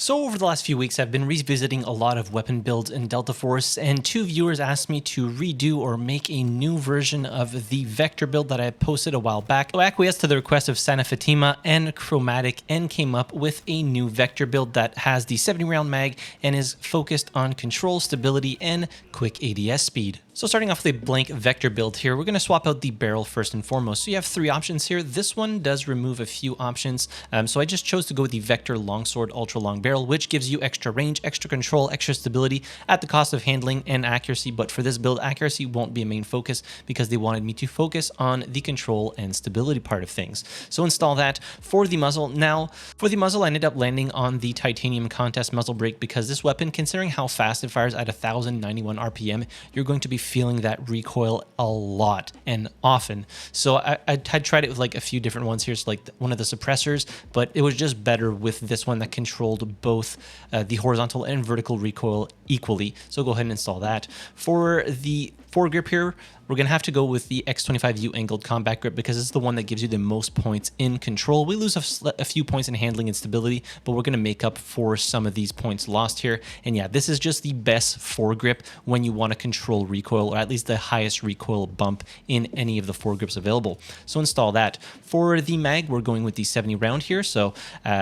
So over the last few weeks, I've been revisiting a lot of weapon builds in Delta Force, and two viewers asked me to redo or make a new version of the vector build that I posted a while back. I acquiesced to the request of Santa Fatima and Chromatic and came up with a new vector build that has the 70 round mag and is focused on control, stability, and quick ADS speed. So starting off with a blank vector build here, we're going to swap out the barrel first and foremost. So you have three options here. This one does remove a few options. So I just chose to go with the Vector Longsword Ultra Long Barrel, which gives you extra range, extra control, extra stability at the cost of handling and accuracy. But for this build, accuracy won't be a main focus because they wanted me to focus on the control and stability part of things. So install that for the muzzle. Now, for the muzzle, I ended up landing on the Titanium Contest muzzle brake because this weapon, considering how fast it fires at 1091 RPM, you're going to be feeling that recoil a lot and often. So I had tried it with like a few different ones here, so like one of the suppressors, but it was just better with this one that controlled both the horizontal and vertical recoil equally. So go ahead and install that. For the foregrip here, we're going to have to go with the X25U angled combat grip because it's the one that gives you the most points in control. We lose a few points in handling and stability, but we're going to make up for some of these points lost here. And yeah, this is just the best foregrip when you want to control recoil, or at least the highest recoil bump in any of the foregrips available. So install that. For the mag, we're going with the 70 round here. So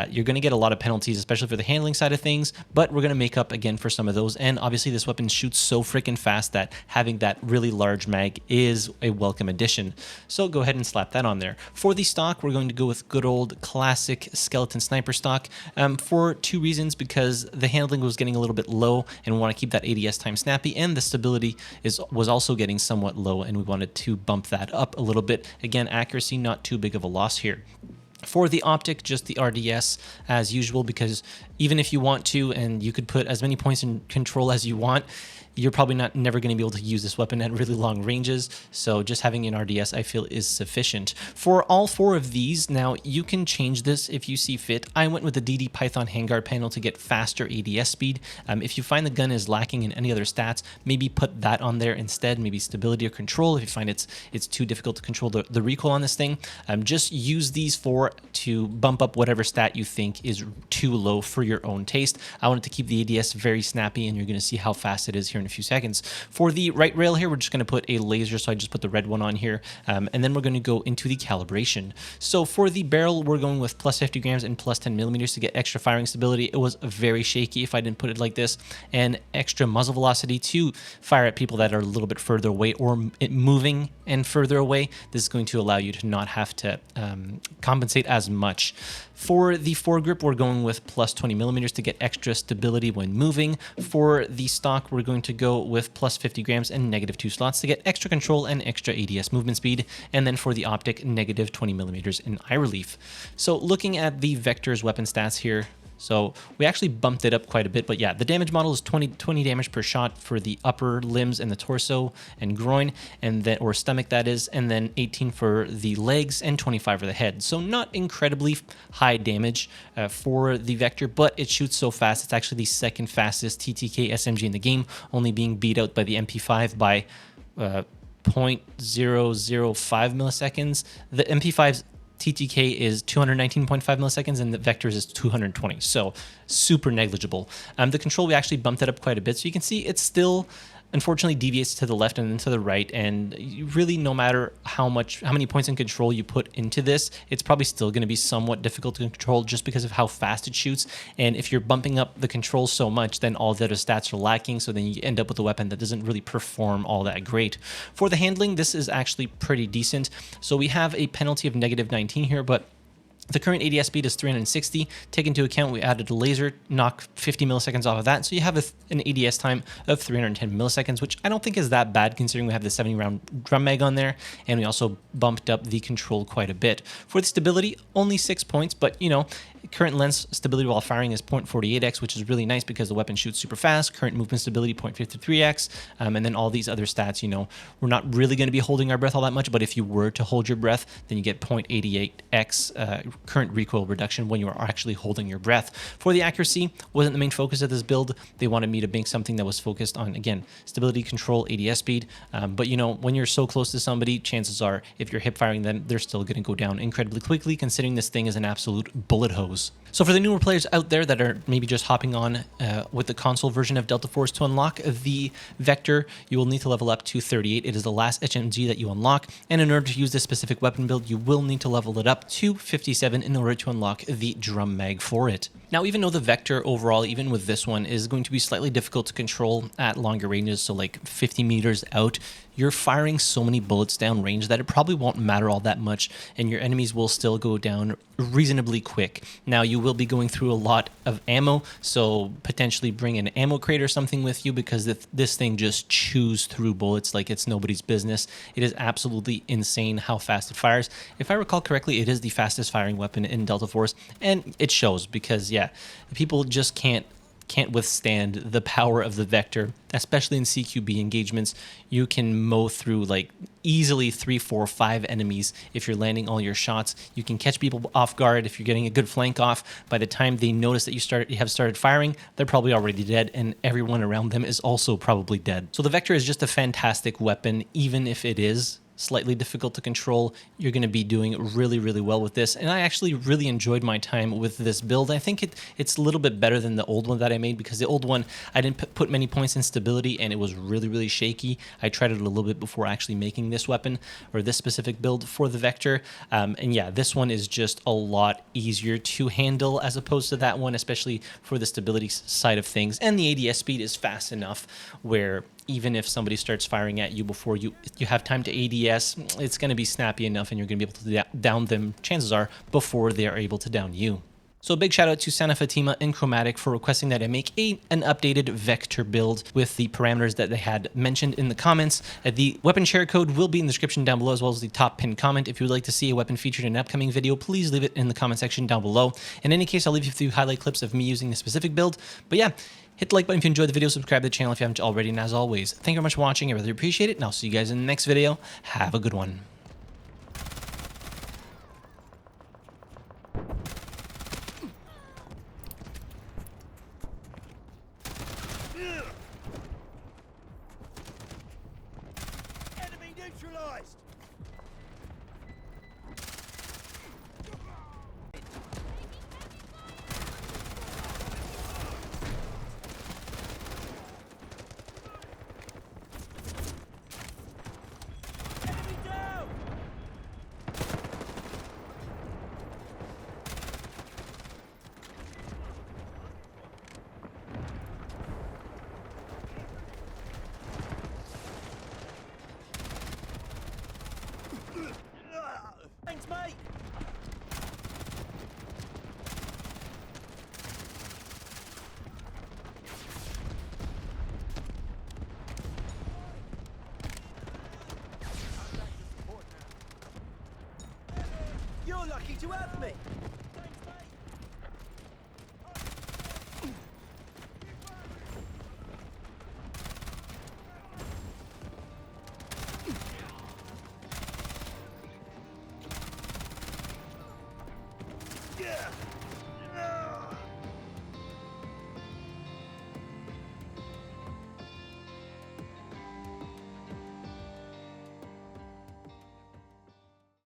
you're going to get a lot of penalties, especially for the handling side of things, but we're going to make up again for some of those. And obviously this weapon shoots so freaking fast that having that really large mag is a welcome addition. So go ahead and slap that on there. For the stock, we're going to go with good old classic skeleton sniper stock for two reasons: because the handling was getting a little bit low and we want to keep that ADS time snappy, and the stability was also getting somewhat low and we wanted to bump that up a little bit. Again, accuracy not too big of a loss here. For the optic, just the RDS as usual, because even if you want to, and you could put as many points in control as you want, you're probably never going to be able to use this weapon at really long ranges. So just having an RDS, I feel, is sufficient. For all four of these, now you can change this if you see fit. I went with the DD Python handguard panel to get faster ADS speed. If you find the gun is lacking in any other stats, maybe put that on there instead, maybe stability or control. If you find it's too difficult to control the recoil on this thing, just use these four to bump up whatever stat you think is too low for your own taste. I wanted to keep the ADS very snappy, and you're going to see how fast it is here in a few seconds. For the right rail here, we're just going to put a laser, so I just put the red one on here, and then we're going to go into the calibration. So for the barrel, we're going with plus 50 grams and plus 10 millimeters to get extra firing stability. It was very shaky if I didn't put it like this, and extra muzzle velocity to fire at people that are a little bit further away or moving and further away. This is going to allow you to not have to compensate as much. For the foregrip, we're going with plus 20 millimeters to get extra stability when moving. For the stock, we're going to go with plus 50 grams and negative 2 slots to get extra control and extra ADS movement speed. And then for the optic, negative 20 millimeters in eye relief. So looking at the Vector's weapon stats here, so we actually bumped it up quite a bit, but yeah, the damage model is 20 damage per shot for the upper limbs and the torso and groin, and then, or stomach that is, and then 18 for the legs and 25 for the head. So not incredibly high damage for the Vector, but it shoots so fast. It's actually the second fastest TTK SMG in the game, only being beat out by the MP5 by 0.005 milliseconds. The MP5's TTK is 219.5 milliseconds and the Vector's is 220, so super negligible. The control, we actually bumped it up quite a bit, so you can see it's still unfortunately deviates to the left and then to the right, and really no matter how many points in control you put into this, it's probably still going to be somewhat difficult to control just because of how fast it shoots. And if you're bumping up the control so much, then all the other stats are lacking, so then you end up with a weapon that doesn't really perform all that great. For the handling, this is actually pretty decent. So we have a penalty of negative 19 here, but the current ADS speed is 360. Take into account we added a laser, knock 50 milliseconds off of that, so you have an ADS time of 310 milliseconds, which I don't think is that bad considering we have the 70 round drum mag on there, and we also bumped up the control quite a bit. For the stability, only 6 points, but you know, current lens stability while firing is 0.48x, which is really nice because the weapon shoots super fast. Current movement stability 0.53x, and then all these other stats, you know, we're not really going to be holding our breath all that much, but if you were to hold your breath, then you get 0.88x current recoil reduction when you are actually holding your breath. For the accuracy, wasn't the main focus of this build. They wanted me to make something that was focused on, again, stability, control, ADS speed, but you know, when you're so close to somebody, chances are if you're hip firing them, they're still going to go down incredibly quickly, considering this thing is an absolute bullet hose. goes. So for the newer players out there that are maybe just hopping on with the console version of Delta Force to unlock the Vector, you will need to level up to 38. It is the last SMG that you unlock, and in order to use this specific weapon build, you will need to level it up to 57 in order to unlock the drum mag for it. Now, even though the Vector overall, even with this one, is going to be slightly difficult to control at longer ranges, so like 50 meters out, you're firing so many bullets down range that it probably won't matter all that much, and your enemies will still go down reasonably quick. Now, you will be going through a lot of ammo, so potentially bring an ammo crate or something with you, because this thing just chews through bullets like it's nobody's business. It is absolutely insane how fast it fires. If I recall correctly, it is the fastest firing weapon in Delta Force, and it shows because, yeah, people just can't withstand the power of the Vector, especially in CQB engagements. You can mow through like easily 3, 4, 5 enemies if you're landing all your shots. You can catch people off guard if you're getting a good flank off. By the time they notice that you have started firing, they're probably already dead, and everyone around them is also probably dead. So the Vector is just a fantastic weapon, even if it is slightly difficult to control. You're going to be doing really, really well with this. And I actually really enjoyed my time with this build. I think it's a little bit better than the old one that I made, because the old one, I didn't put many points in stability, and it was really, really shaky. I tried it a little bit before actually making this weapon, or this specific build for the Vector. And yeah, this one is just a lot easier to handle as opposed to that one, especially for the stability side of things. And the ADS speed is fast enough where even if somebody starts firing at you before you have time to ADS, it's going to be snappy enough, and you're going to be able to down them, chances are, before they are able to down you. So a big shout out to Santa Fatima and Chromatic for requesting that I make an updated Vector build with the parameters that they had mentioned in the comments. The weapon share code will be in the description down below, as well as the top pinned comment. If you would like to see a weapon featured in an upcoming video, please leave it in the comment section down below. In any case, I'll leave you a few highlight clips of me using the specific build. But yeah, hit the like button if you enjoyed the video, subscribe to the channel if you haven't already, and as always, thank you very much for watching. I really appreciate it, and I'll see you guys in the next video. Have a good one. Enemy neutralized! Enemy down! Thanks, mate! You're lucky to have me!